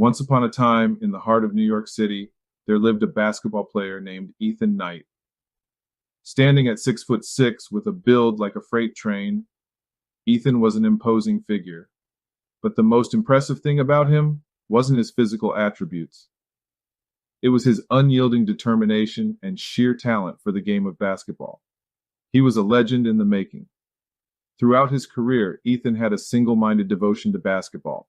Once upon a time, in the heart of New York City, there lived a basketball player named Ethan Knight. Standing at 6'6" with a build like a freight train, Ethan was an imposing figure. But the most impressive thing about him wasn't his physical attributes. It was his unyielding determination and sheer talent for the game of basketball. He was a legend in the making. Throughout his career, Ethan had a single-minded devotion to basketball.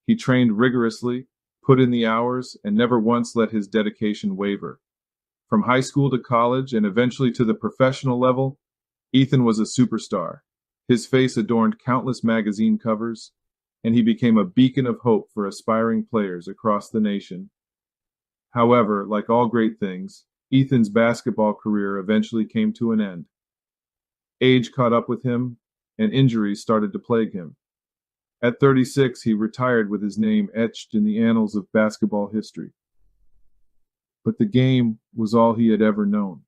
He trained rigorously, put in the hours, and never once let his dedication waver. From high school to college and eventually to the professional level, Ethan was a superstar. His face adorned countless magazine covers, and he became a beacon of hope for aspiring players across the nation. However, like all great things, Ethan's basketball career eventually came to an end. Age caught up with him, and injuries started to plague him. At 36, he retired with his name etched in the annals of basketball history. But the game was all he had ever known,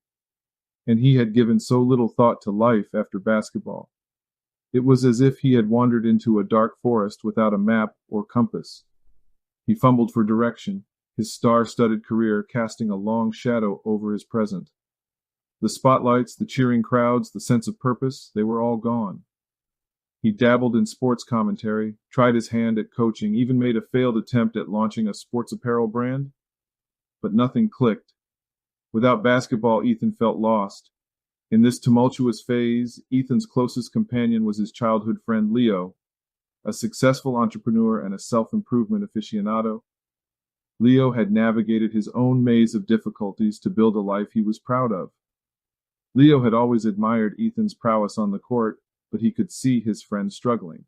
and he had given so little thought to life after basketball. It was as if he had wandered into a dark forest without a map or compass. He fumbled for direction, his star-studded career casting a long shadow over his present. The spotlights, the cheering crowds, the sense of purpose, they were all gone. He dabbled in sports commentary, tried his hand at coaching, even made a failed attempt at launching a sports apparel brand. But nothing clicked. Without basketball, Ethan felt lost. In this tumultuous phase, Ethan's closest companion was his childhood friend Leo, a successful entrepreneur and a self-improvement aficionado. Leo had navigated his own maze of difficulties to build a life he was proud of. Leo had always admired Ethan's prowess on the court, but he could see his friend struggling.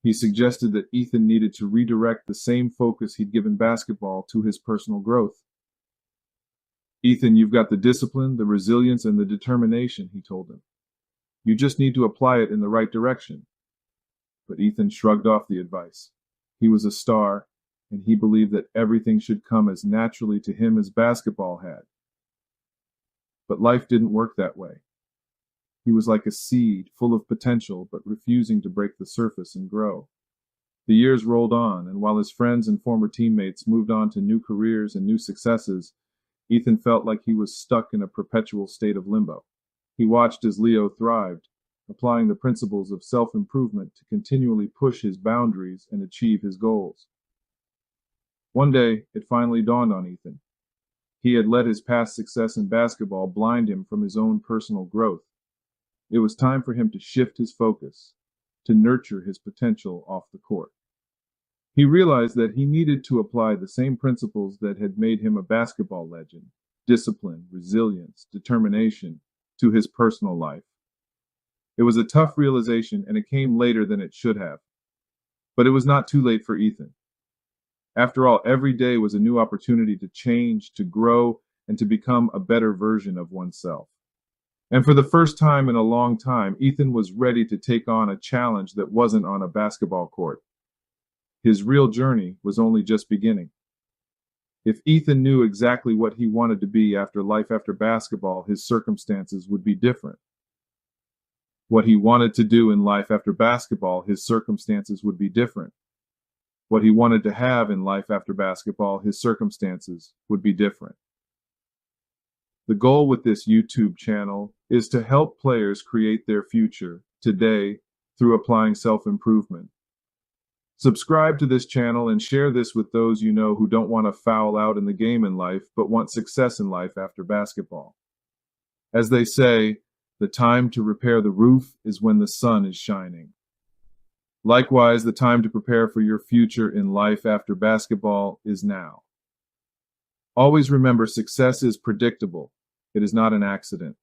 He suggested that Ethan needed to redirect the same focus he'd given basketball to his personal growth. "Ethan, you've got the discipline, the resilience, and the determination," he told him. "You just need to apply it in the right direction." But Ethan shrugged off the advice. He was a star, and he believed that everything should come as naturally to him as basketball had. But life didn't work that way. He was like a seed, full of potential, but refusing to break the surface and grow. The years rolled on, and while his friends and former teammates moved on to new careers and new successes, Ethan felt like he was stuck in a perpetual state of limbo. He watched as Leo thrived, applying the principles of self-improvement to continually push his boundaries and achieve his goals. One day, it finally dawned on Ethan. He had let his past success in basketball blind him from his own personal growth. It was time for him to shift his focus, to nurture his potential off the court. He realized that he needed to apply the same principles that had made him a basketball legend, discipline, resilience, determination, to his personal life. It was a tough realization, and it came later than it should have. But it was not too late for Ethan. After all, every day was a new opportunity to change, to grow, and to become a better version of oneself. And for the first time in a long time, Ethan was ready to take on a challenge that wasn't on a basketball court. His real journey was only just beginning. If Ethan knew exactly what he wanted to be after life after basketball, his circumstances would be different. What he wanted to do in life after basketball, his circumstances would be different. What he wanted to have in life after basketball, his circumstances would be different. The goal with this YouTube channel is to help players create their future today through applying self-improvement. Subscribe to this channel and share this with those you know who don't want to foul out in the game in life, but want success in life after basketball. As they say, the time to repair the roof is when the sun is shining. Likewise, the time to prepare for your future in life after basketball is now. Always remember, success is predictable. It is not an accident.